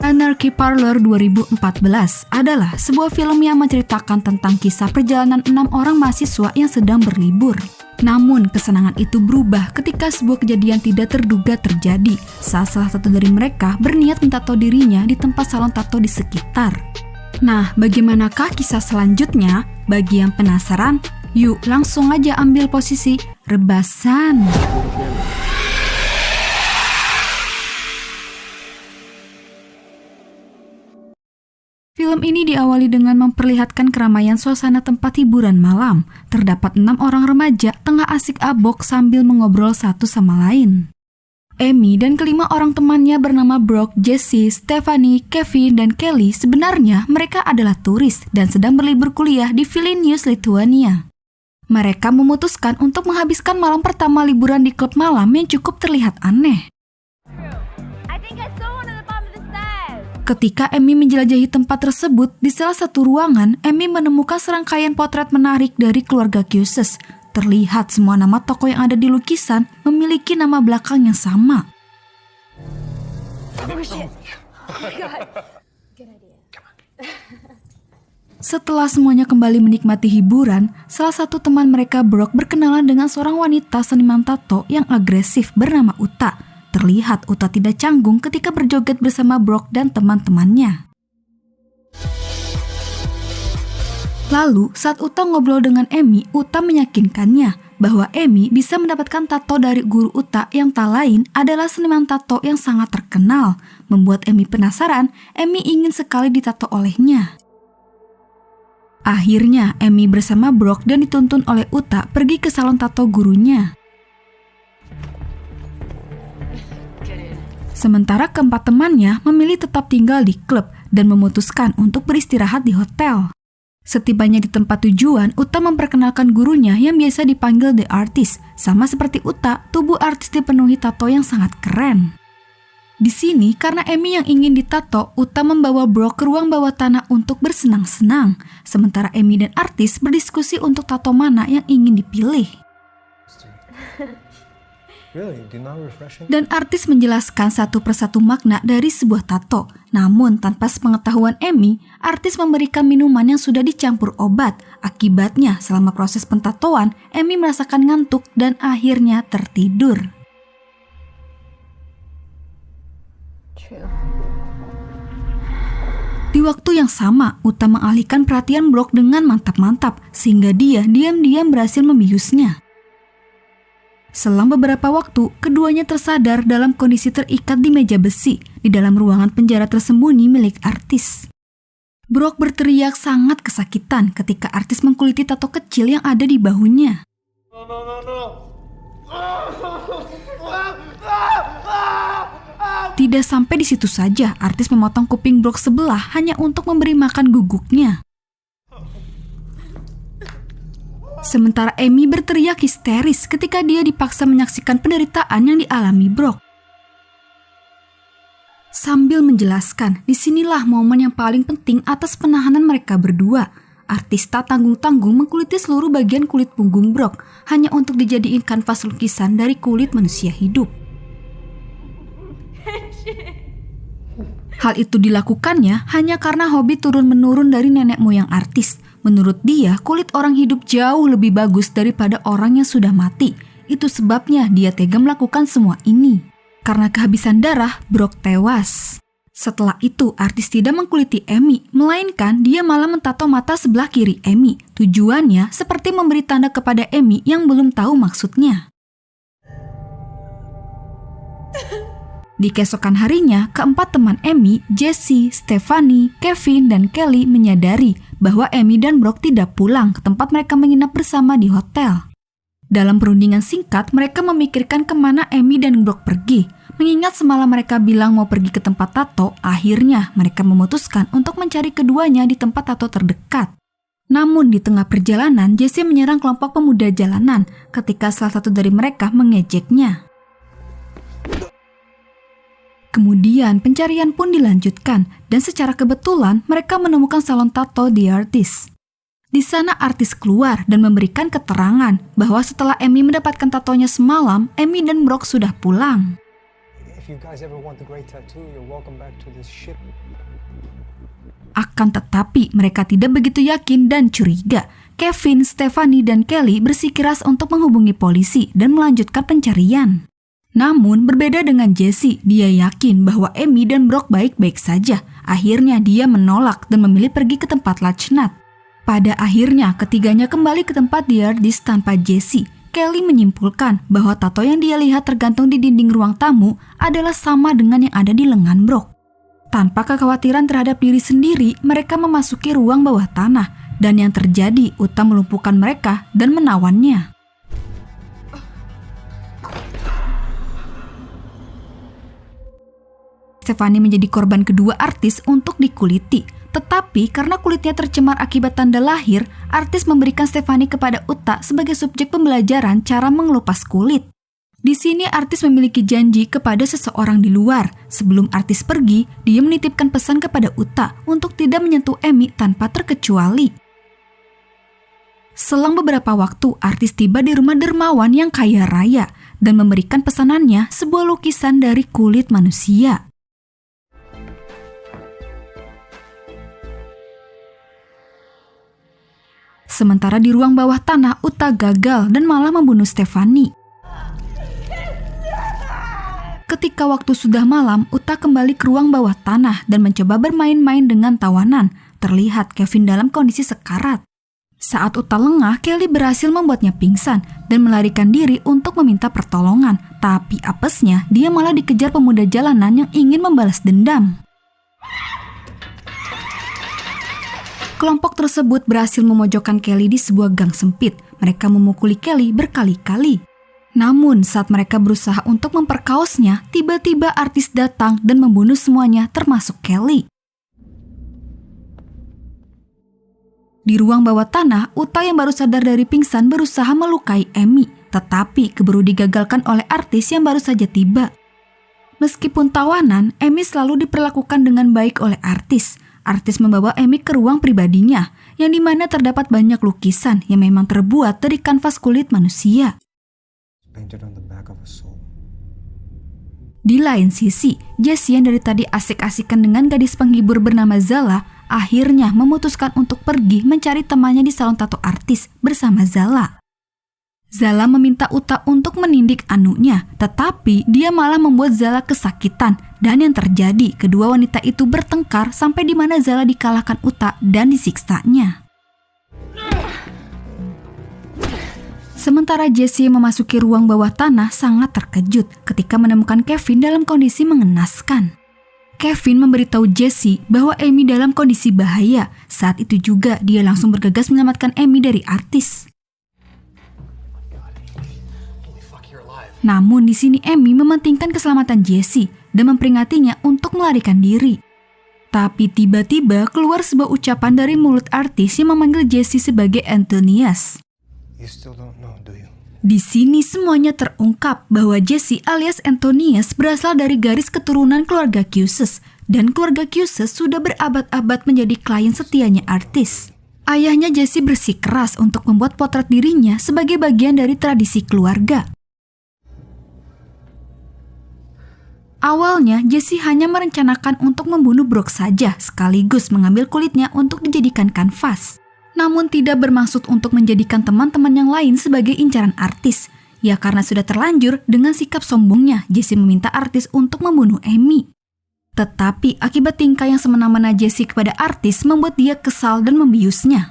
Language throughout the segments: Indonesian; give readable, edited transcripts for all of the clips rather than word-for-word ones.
Anarchy Parlor 2014 adalah sebuah film yang menceritakan tentang kisah perjalanan 6 orang mahasiswa yang sedang berlibur. Namun, kesenangan itu berubah ketika sebuah kejadian tidak terduga terjadi saat salah satu dari mereka berniat mentato dirinya di tempat salon tato di sekitar. Nah, bagaimanakah kisah selanjutnya? Bagi yang penasaran, yuk langsung aja ambil posisi rebasan. Film ini diawali dengan memperlihatkan keramaian suasana tempat hiburan malam. Terdapat 6 orang remaja tengah asik abok sambil mengobrol satu sama lain. Amy dan kelima orang temannya bernama Brock, Jesse, Stephanie, Kevin, dan Kelly sebenarnya mereka adalah turis dan sedang berlibur kuliah di Vilnius, Lithuania. Mereka memutuskan untuk menghabiskan malam pertama liburan di klub malam yang cukup terlihat aneh. Ketika Amy menjelajahi tempat tersebut, di salah satu ruangan, Amy menemukan serangkaian potret menarik dari keluarga Hughes. Terlihat semua nama tokoh yang ada di lukisan memiliki nama belakang yang sama. Setelah semuanya kembali menikmati hiburan, salah satu teman mereka, Brock, berkenalan dengan seorang wanita seniman tato yang agresif bernama Uta. Terlihat Uta tidak canggung ketika berjoget bersama Brock dan teman-temannya. Lalu, saat Uta ngobrol dengan Amy, Uta meyakinkannya bahwa Amy bisa mendapatkan tato dari guru Uta yang tak lain adalah seniman tato yang sangat terkenal. Membuat Amy penasaran, Amy ingin sekali ditato olehnya. Akhirnya, Amy bersama Brock dan dituntun oleh Uta pergi ke salon tato gurunya. Sementara keempat temannya memilih tetap tinggal di klub dan memutuskan untuk beristirahat di hotel. Setibanya di tempat tujuan, Uta memperkenalkan gurunya yang biasa dipanggil The Artist. Sama seperti Uta, tubuh artis dipenuhi tato yang sangat keren. Di sini, karena Amy yang ingin ditato, Uta membawa Brock ke ruang bawah tanah untuk bersenang-senang. Sementara Amy dan artis berdiskusi untuk tato mana yang ingin dipilih. Dan artis menjelaskan satu persatu makna dari sebuah tato. Namun tanpa sepengetahuan Amy, artis memberikan minuman yang sudah dicampur obat. Akibatnya selama proses pentatoan, Amy merasakan ngantuk dan akhirnya tertidur. Di waktu yang sama, Uta mengalihkan perhatian Brock dengan mantap-mantap sehingga dia diam-diam berhasil membiusnya. Selang beberapa waktu, keduanya tersadar dalam kondisi terikat di meja besi di dalam ruangan penjara tersembunyi milik artis. Brock berteriak sangat kesakitan ketika artis mengkuliti tato kecil yang ada di bahunya. Tidak sampai di situ saja, artis memotong kuping Brock sebelah hanya untuk memberi makan guguknya. Sementara Amy berteriak histeris ketika dia dipaksa menyaksikan penderitaan yang dialami Brock. Sambil menjelaskan, disinilah momen yang paling penting atas penahanan mereka berdua. Artis tak tanggung-tanggung mengkuliti seluruh bagian kulit punggung Brock hanya untuk dijadikan kanvas lukisan dari kulit manusia hidup. Hal itu dilakukannya hanya karena hobi turun-menurun dari nenek moyang artis. Menurut dia, kulit orang hidup jauh lebih bagus daripada orang yang sudah mati. Itu sebabnya dia tega melakukan semua ini. Karena kehabisan darah, Brock tewas. Setelah itu, artis tidak mengkuliti Amy, melainkan dia malah mentato mata sebelah kiri Amy. Tujuannya seperti memberi tanda kepada Amy yang belum tahu maksudnya. Di keesokan harinya, keempat teman Amy, Jesse, Stephanie, Kevin, dan Kelly menyadari bahwa Amy dan Brock tidak pulang ke tempat mereka menginap bersama di hotel. Dalam perundingan singkat, mereka memikirkan kemana Amy dan Brock pergi. Mengingat semalam mereka bilang mau pergi ke tempat tato, akhirnya mereka memutuskan untuk mencari keduanya di tempat tato terdekat. Namun di tengah perjalanan, Jesse menyerang kelompok pemuda jalanan ketika salah satu dari mereka mengejeknya. Kemudian pencarian pun dilanjutkan dan secara kebetulan mereka menemukan salon tato The Artist. Di sana artis keluar dan memberikan keterangan bahwa setelah Amy mendapatkan tatonya semalam, Amy dan Brock sudah pulang. Akan tetapi mereka tidak begitu yakin dan curiga. Kevin, Stephanie, dan Kelly bersikeras untuk menghubungi polisi dan melanjutkan pencarian. Namun berbeda dengan Jesse, dia yakin bahwa Amy dan Brock baik-baik saja. Akhirnya dia menolak dan memilih pergi ke tempat lacnat. Pada akhirnya ketiganya kembali ke tempat Diardis tanpa Jesse. Kelly menyimpulkan bahwa tato yang dia lihat tergantung di dinding ruang tamu adalah sama dengan yang ada di lengan Brock. Tanpa kekhawatiran terhadap diri sendiri, mereka memasuki ruang bawah tanah. Dan yang terjadi, Uta melumpuhkan mereka dan menawannya. Stephanie menjadi korban kedua artis untuk dikuliti. Tetapi karena kulitnya tercemar akibat tanda lahir, artis memberikan Stephanie kepada Uta sebagai subjek pembelajaran cara mengelupas kulit. Di sini artis memiliki janji kepada seseorang di luar. Sebelum artis pergi, dia menitipkan pesan kepada Uta untuk tidak menyentuh Amy tanpa terkecuali. Selang beberapa waktu, artis tiba di rumah dermawan yang kaya raya dan memberikan pesanannya sebuah lukisan dari kulit manusia. Sementara di ruang bawah tanah, Uta gagal dan malah membunuh Stephanie. Ketika waktu sudah malam, Uta kembali ke ruang bawah tanah dan mencoba bermain-main dengan tawanan. Terlihat Kevin dalam kondisi sekarat. Saat Uta lengah, Kelly berhasil membuatnya pingsan dan melarikan diri untuk meminta pertolongan. Tapi apesnya, dia malah dikejar pemuda jalanan yang ingin membalas dendam. Kelompok tersebut berhasil memojokkan Kelly di sebuah gang sempit. Mereka memukuli Kelly berkali-kali. Namun saat mereka berusaha untuk memperkaosnya, tiba-tiba artis datang dan membunuh semuanya termasuk Kelly. Di ruang bawah tanah, Uta yang baru sadar dari pingsan berusaha melukai Amy, tetapi keburu digagalkan oleh artis yang baru saja tiba. Meskipun tawanan, Amy selalu diperlakukan dengan baik oleh artis. Artis membawa Amy ke ruang pribadinya, yang dimana terdapat banyak lukisan yang memang terbuat dari kanvas kulit manusia. Di lain sisi, Jesse yang dari tadi asik-asikan dengan gadis penghibur bernama Zala, akhirnya memutuskan untuk pergi mencari temannya di salon tato artis bersama Zala. Zala meminta Uta untuk menindik anunya, tetapi dia malah membuat Zala kesakitan. Dan yang terjadi, kedua wanita itu bertengkar sampai di mana Zala dikalahkan Uta dan disiksanya. Sementara Jesse memasuki ruang bawah tanah sangat terkejut ketika menemukan Kevin dalam kondisi mengenaskan. Kevin memberitahu Jesse bahwa Amy dalam kondisi bahaya. Saat itu juga dia langsung bergegas menyelamatkan Amy dari artis. Namun di sini Amy mementingkan keselamatan Jesse dan memperingatinya untuk melarikan diri. Tapi tiba-tiba keluar sebuah ucapan dari mulut artis yang memanggil Jesse sebagai Antonius. Di sini semuanya terungkap bahwa Jesse alias Antonius berasal dari garis keturunan keluarga Cusses, dan keluarga Cusses sudah berabad-abad menjadi klien setianya artis. Ayahnya Jesse bersikeras untuk membuat potret dirinya sebagai bagian dari tradisi keluarga. Awalnya Jesse hanya merencanakan untuk membunuh Brock saja, sekaligus mengambil kulitnya untuk dijadikan kanvas. Namun tidak bermaksud untuk menjadikan teman-teman yang lain sebagai incaran artis. Ya karena sudah terlanjur dengan sikap sombongnya, Jesse meminta artis untuk membunuh Amy. Tetapi akibat tingkah yang semena-mena Jesse kepada artis membuat dia kesal dan membiusnya.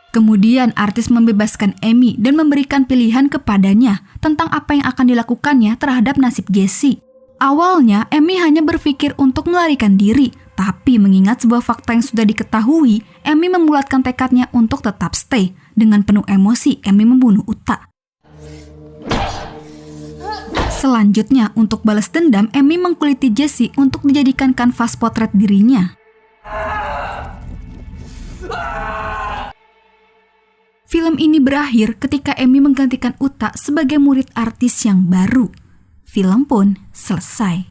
Kemudian artis membebaskan Amy dan memberikan pilihan kepadanya tentang apa yang akan dilakukannya terhadap nasib Jesse. Awalnya Amy hanya berpikir untuk melarikan diri, tapi mengingat sebuah fakta yang sudah diketahui, Amy membulatkan tekadnya untuk tetap stay. Dengan penuh emosi, Amy membunuh Uta. Selanjutnya, untuk balas dendam, Amy mengkuliti Jesse untuk dijadikan kanvas potret dirinya. Film ini berakhir ketika Amy menggantikan Uta sebagai murid artis yang baru. Film pun selesai.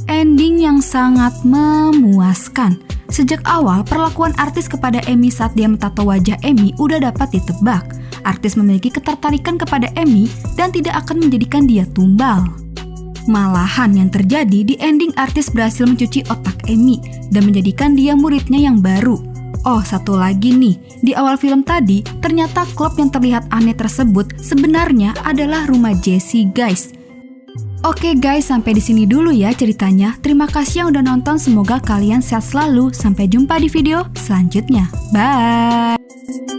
Ending yang sangat memuaskan. Sejak awal, perlakuan artis kepada Amy saat dia mentato wajah Amy udah dapat ditebak. Artis memiliki ketertarikan kepada Amy dan tidak akan menjadikan dia tumbal. Malahan yang terjadi di ending, artis berhasil mencuci otak Amy dan menjadikan dia muridnya yang baru. Oh, satu lagi nih, di awal film tadi, ternyata klub yang terlihat aneh tersebut sebenarnya adalah rumah Jessie, guys. Oke guys, sampai di sini dulu ya ceritanya. Terima kasih yang udah nonton, semoga kalian sehat selalu. Sampai jumpa di video selanjutnya. Bye!